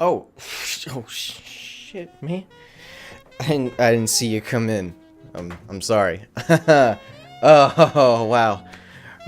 Oh, oh shit, man. I didn't see you come in. I'm sorry. Oh, wow.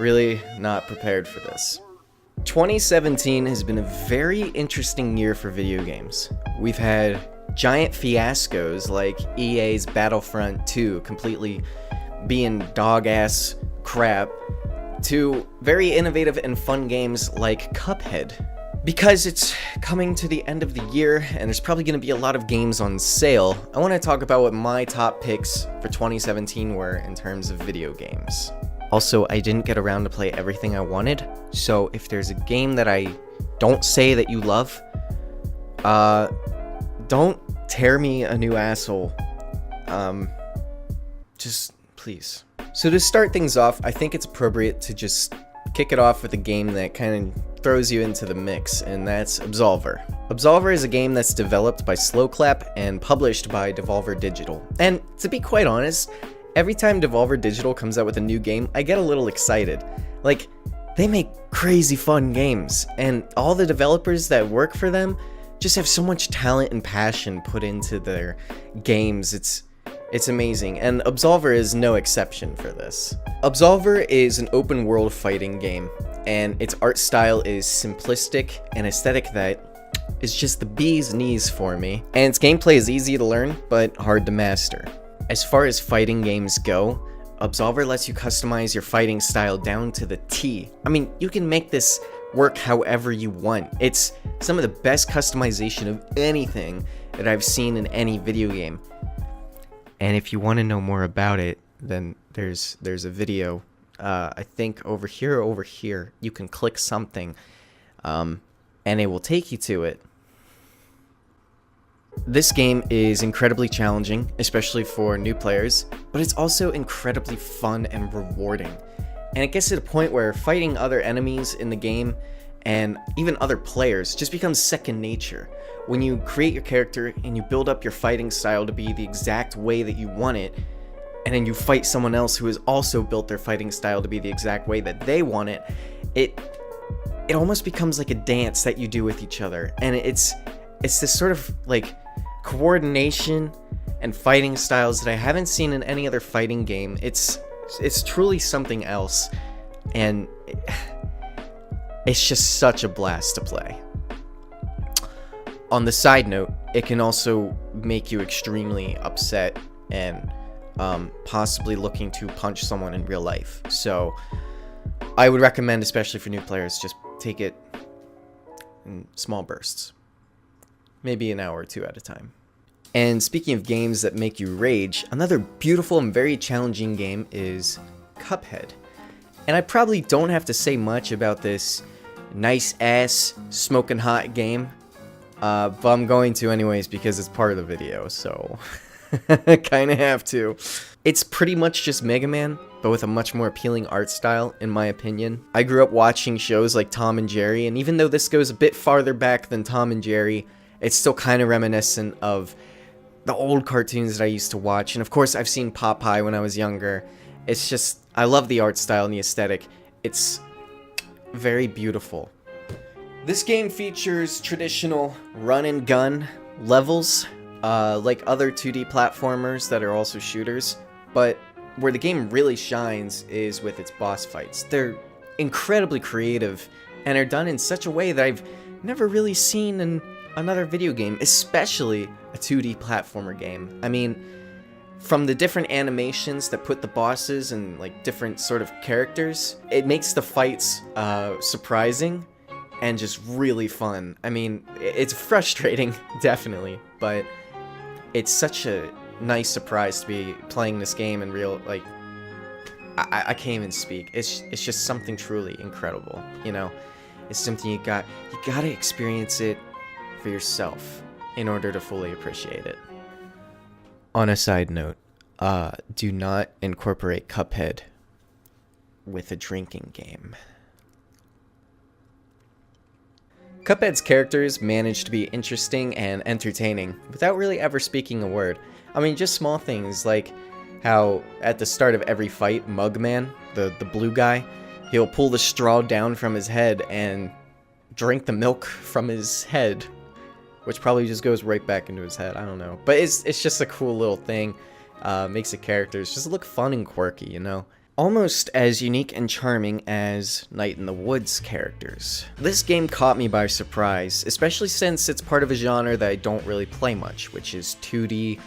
Really not prepared for this. 2017 has been a very interesting year for video games. We've had giant fiascos like EA's Battlefront 2 completely being dog-ass crap, to very innovative and fun games like Cuphead. Because it's coming to the end of the year and there's probably going to be a lot of games on sale, I want to talk about what my top picks for 2017 were in terms of video games. Also, I didn't get around to play everything I wanted, so if there's a game that I don't say that you love, don't tear me a new asshole. Just please. So to start things off, I think it's appropriate to just kick it off with a game that kind of throws you into the mix, and that's Absolver. Absolver is a game that's developed by Slowclap and published by Devolver Digital. And to be quite honest, every time Devolver Digital comes out with a new game, I get a little excited. Like, they make crazy fun games, and all the developers that work for them just have so much talent and passion put into their games. It's amazing, and Absolver is no exception for this. Absolver is an open world fighting game, and its art style is simplistic and aesthetic that is just the bee's knees for me. And its gameplay is easy to learn, but hard to master. As far as fighting games go, Absolver lets you customize your fighting style down to the T. I mean, you can make this work however you want. It's some of the best customization of anything that I've seen in any video game. And if you want to know more about it, then there's a video, I think over here, you can click something, and it will take you to it. This game is incredibly challenging, especially for new players, but it's also incredibly fun and rewarding. And it gets to the point where fighting other enemies in the game, and even other players, just becomes second nature. When you create your character and you build up your fighting style to be the exact way that you want it, and then you fight someone else who has also built their fighting style to be the exact way that they want it, it almost becomes like a dance that you do with each other. And it's this sort of like coordination and fighting styles that I haven't seen in any other fighting game. It's truly something else, and it's just such a blast to play. On the side note, it can also make you extremely upset and possibly looking to punch someone in real life. So I would recommend, especially for new players, just take it in small bursts. Maybe an hour or two at a time. And speaking of games that make you rage, another beautiful and very challenging game is Cuphead. And I probably don't have to say much about this nice ass smoking hot game. But I'm going to anyways because it's part of the video, so I kind of have to. It's pretty much just Mega Man, but with a much more appealing art style, in my opinion. I grew up watching shows like Tom and Jerry, and even though this goes a bit farther back than Tom and Jerry, it's still kind of reminiscent of the old cartoons that I used to watch. And of course, I've seen Popeye when I was younger. It's just, I love the art style and the aesthetic. It's very beautiful. This game features traditional run and gun levels, like other 2D platformers that are also shooters, but where the game really shines is with its boss fights. They're incredibly creative and are done in such a way that I've never really seen in another video game, especially a 2D platformer game. I mean, from the different animations that put the bosses in like different sort of characters, it makes the fights surprising and just really fun. I mean, it's frustrating, definitely, but it's such a nice surprise to be playing this game in real, like, I can't even speak. It's just something truly incredible, you know? It's something you gotta experience it for yourself in order to fully appreciate it. On a side note, do not incorporate Cuphead with a drinking game. Cuphead's characters manage to be interesting and entertaining without really ever speaking a word. I mean, just small things like how at the start of every fight, Mugman, the blue guy, he'll pull the straw down from his head and drink the milk from his head. which probably just goes right back into his head. I don't know. But it's just a cool little thing. Makes the characters just look fun and quirky, you know? Almost as unique and charming as Night in the Woods characters. This game caught me by surprise, especially since it's part of a genre that I don't really play much, which is 2D,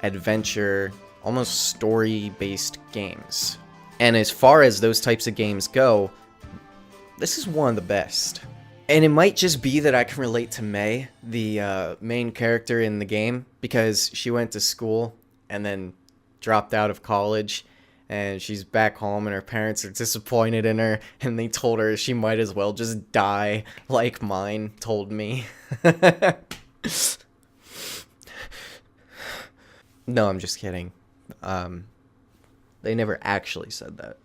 adventure, almost story-based games. And as far as those types of games go, this is one of the best. And it might just be that I can relate to May, the main character in the game, because she went to school and then dropped out of college, and she's back home and her parents are disappointed in her, and they told her she might as well just die like mine told me. No, I'm just kidding. They never actually said that.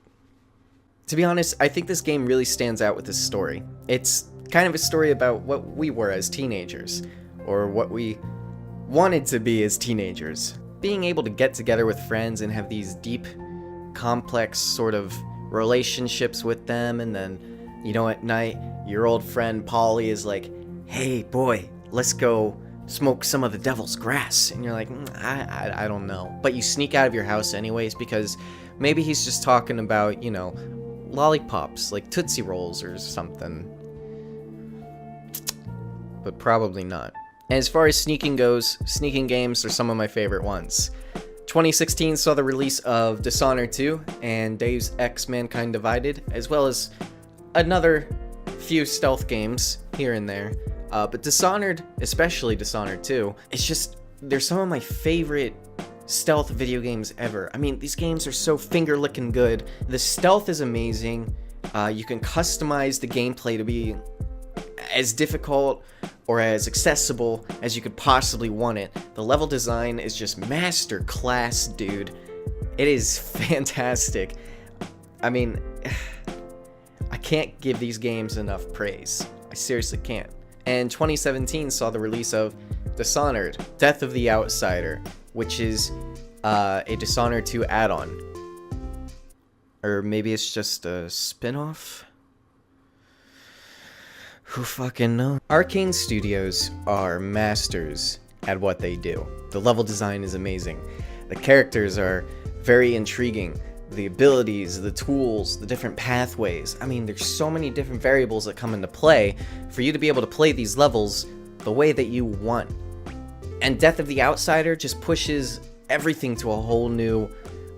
To be honest, I think this game really stands out with this story. It's kind of a story about what we were as teenagers, or what we wanted to be as teenagers. Being able to get together with friends and have these deep, complex sort of relationships with them, and then, you know, at night, your old friend Polly is like, hey boy, let's go smoke some of the devil's grass, and you're like, I don't know, but you sneak out of your house anyways, because maybe he's just talking about, you know, lollipops, like Tootsie Rolls or something, but probably not. And as far as sneaking goes, sneaking games are some of my favorite ones. 2016 saw the release of Dishonored 2 and Deus Ex Mankind Divided, as well as another few stealth games here and there. But Dishonored, especially Dishonored 2, it's just, they're some of my favorite stealth video games ever. I mean, these games are so finger-licking good. The stealth is amazing. You can customize the gameplay to be as difficult or as accessible as you could possibly want it. The level design is just master class, dude. It is fantastic. I mean, I can't give these games enough praise. I seriously can't. And 2017 saw the release of Dishonored, Death of the Outsider, which is a Dishonored 2 add-on. Or maybe it's just a spin-off? Who fucking knows? Arcane Studios are masters at what they do. The level design is amazing. The characters are very intriguing. The abilities, the tools, the different pathways. I mean, there's so many different variables that come into play for you to be able to play these levels the way that you want. And Death of the Outsider just pushes everything to a whole new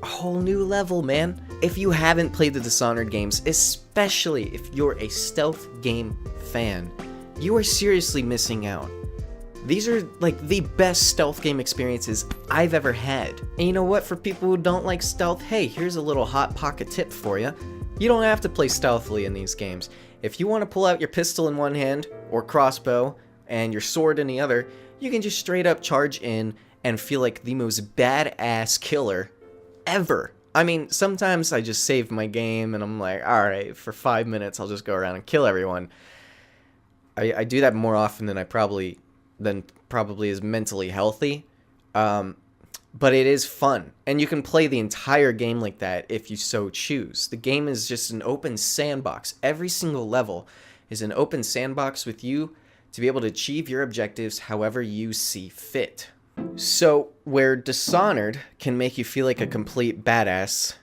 level, man. If you haven't played the Dishonored games, especially if you're a stealth game fan, you are seriously missing out. These are like the best stealth game experiences I've ever had. And you know what, for people who don't like stealth, hey, here's a little hot pocket tip for you. You don't have to play stealthily in these games. If you want to pull out your pistol in one hand, or crossbow, and your sword in the other, you can just straight up charge in and feel like the most badass killer ever. I mean, sometimes I just save my game and I'm like, alright, for 5 minutes I'll just go around and kill everyone. I do that more often than probably is mentally healthy. But it is fun. And you can play the entire game like that if you so choose. The game is just an open sandbox. Every single level is an open sandbox with you to be able to achieve your objectives however you see fit. So, where Dishonored can make you feel like a complete badass,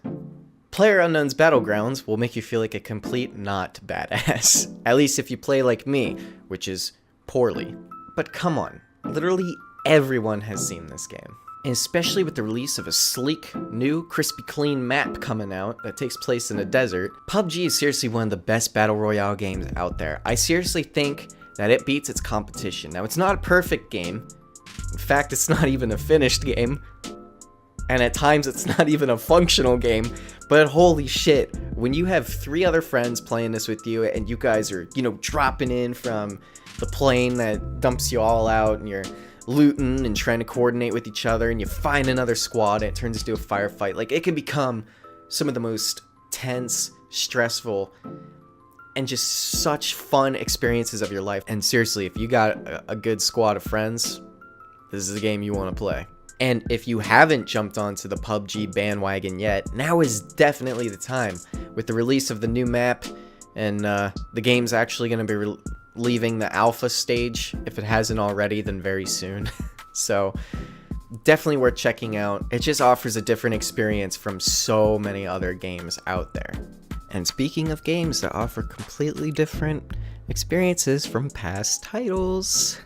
PlayerUnknown's Battlegrounds will make you feel like a complete not badass. At least if you play like me, which is poorly. But come on, literally everyone has seen this game. And especially with the release of a sleek, new, crispy clean map coming out that takes place in a desert, PUBG is seriously one of the best battle royale games out there. I seriously think that it beats its competition. Now, it's not a perfect game. In fact, it's not even a finished game. And at times, it's not even a functional game. But holy shit, when you have 3 other friends playing this with you, and you guys are, you know, dropping in from the plane that dumps you all out, and you're looting and trying to coordinate with each other, and you find another squad, and it turns into a firefight. Like, it can become some of the most tense, stressful, and just such fun experiences of your life. And seriously, if you got a good squad of friends, this is the game you want to play. And if you haven't jumped onto the PUBG bandwagon yet, now is definitely the time. With the release of the new map, and the game's actually going to be leaving the alpha stage. If it hasn't already, then very soon. So definitely worth checking out. It just offers a different experience from so many other games out there. And speaking of games that offer completely different experiences from past titles,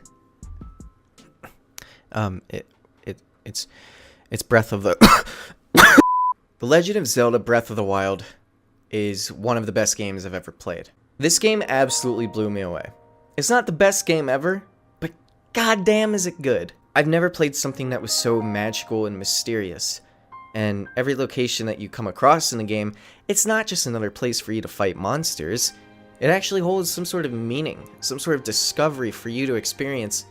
it's Breath of the The Legend of Zelda Breath of the Wild is one of the best games I've ever played. This game absolutely blew me away. It's not the best game ever, but goddamn is it good. I've never played something that was so magical and mysterious. And every location that you come across in the game, it's not just another place for you to fight monsters. It actually holds some sort of meaning, some sort of discovery for you to experience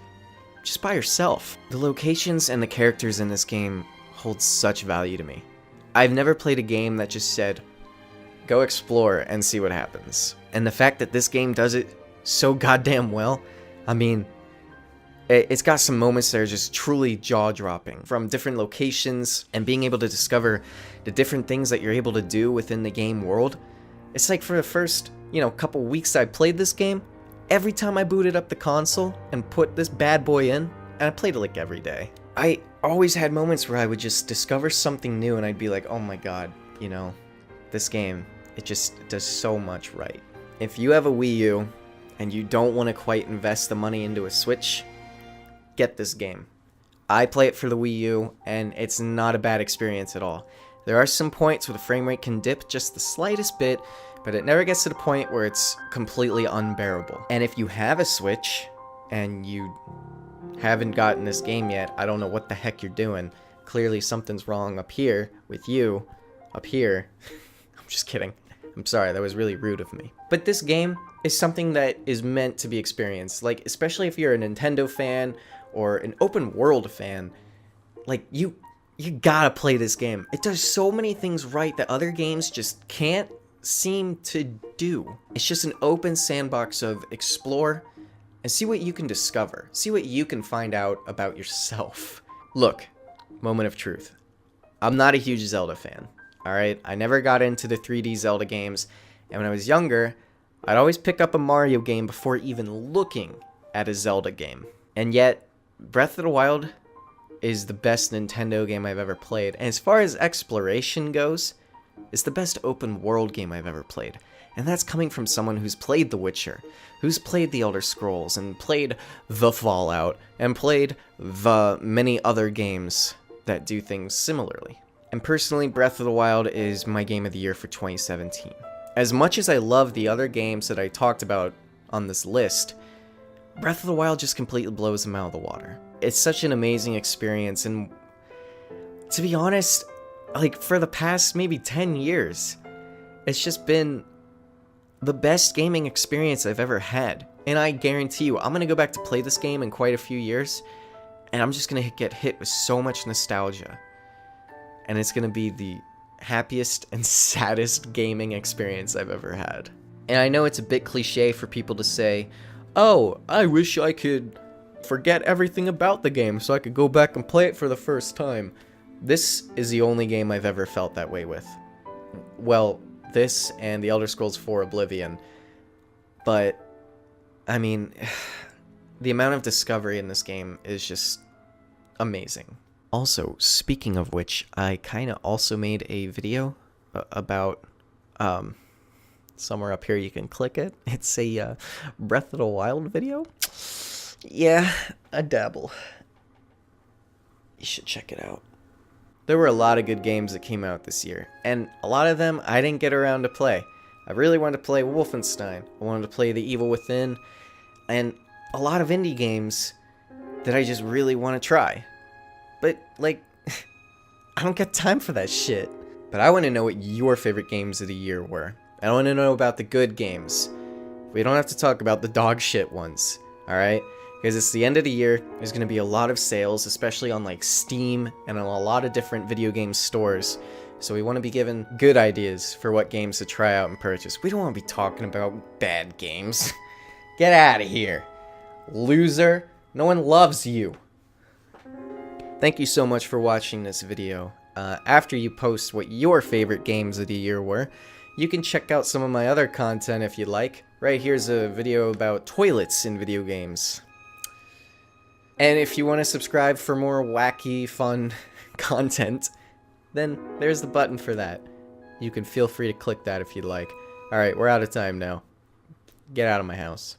just by yourself. The locations and the characters in this game hold such value to me. I've never played a game that just said, go explore and see what happens. And the fact that this game does it so goddamn well, I mean, it's got some moments that are just truly jaw-dropping. From different locations and being able to discover the different things that you're able to do within the game world. It's like for the first, couple weeks I played this game, every time I booted up the console and put this bad boy in, and I played it like every day, I always had moments where I would just discover something new and I'd be like, oh my god, this game, it just does so much right. If you have a Wii U and you don't want to quite invest the money into a Switch, get this game. I play it for the Wii U, and it's not a bad experience at all. There are some points where the frame rate can dip just the slightest bit, but it never gets to the point where it's completely unbearable. And if you have a Switch, and you haven't gotten this game yet, I don't know what the heck you're doing. Clearly something's wrong up here with you. Up here. I'm just kidding. I'm sorry, that was really rude of me. But this game is something that is meant to be experienced. Like, especially if you're a Nintendo fan or an open world fan, like, you gotta play this game. It does so many things right that other games just can't seem to do. It's just an open sandbox of explore and see what you can discover. See what you can find out about yourself. Look, moment of truth. I'm not a huge Zelda fan, alright? I never got into the 3D Zelda games, and when I was younger, I'd always pick up a Mario game before even looking at a Zelda game. And yet, Breath of the Wild is the best Nintendo game I've ever played. And as far as exploration goes, it's the best open world game I've ever played. And that's coming from someone who's played The Witcher, who's played The Elder Scrolls, and played The Fallout, and played the many other games that do things similarly. And personally, Breath of the Wild is my game of the year for 2017. As much as I love the other games that I talked about on this list, Breath of the Wild just completely blows them out of the water. It's such an amazing experience, and to be honest, like, for the past maybe 10 years, it's just been the best gaming experience I've ever had. And I guarantee you, I'm gonna go back to play this game in quite a few years, and I'm just gonna get hit with so much nostalgia. And it's gonna be the happiest and saddest gaming experience I've ever had. And I know it's a bit cliche for people to say, oh, I wish I could forget everything about the game so I could go back and play it for the first time. This is the only game I've ever felt that way with. Well, this and The Elder Scrolls IV Oblivion. But, I mean, the amount of discovery in this game is just amazing. Also, speaking of which, I kind of also made a video about, somewhere up here you can click it. It's a Breath of the Wild video. Yeah, I dabble. You should check it out. There were a lot of good games that came out this year, and a lot of them I didn't get around to play. I really wanted to play Wolfenstein. I wanted to play The Evil Within, and a lot of indie games that I just really want to try. But, like, I don't get time for that shit. But I want to know what your favorite games of the year were. I want to know about the good games. We don't have to talk about the dog shit ones, alright? Because it's the end of the year, there's going to be a lot of sales, especially on, like, Steam and on a lot of different video game stores. So we want to be given good ideas for what games to try out and purchase. We don't want to be talking about bad games. Get out of here, loser. No one loves you. Thank you so much for watching this video. After you post what your favorite games of the year were, you can check out some of my other content if you like, right here's a video about toilets in video games. And if you want to subscribe for more wacky, fun content, then there's the button for that. You can feel free to click that if you'd like. Alright, we're out of time now. Get out of my house.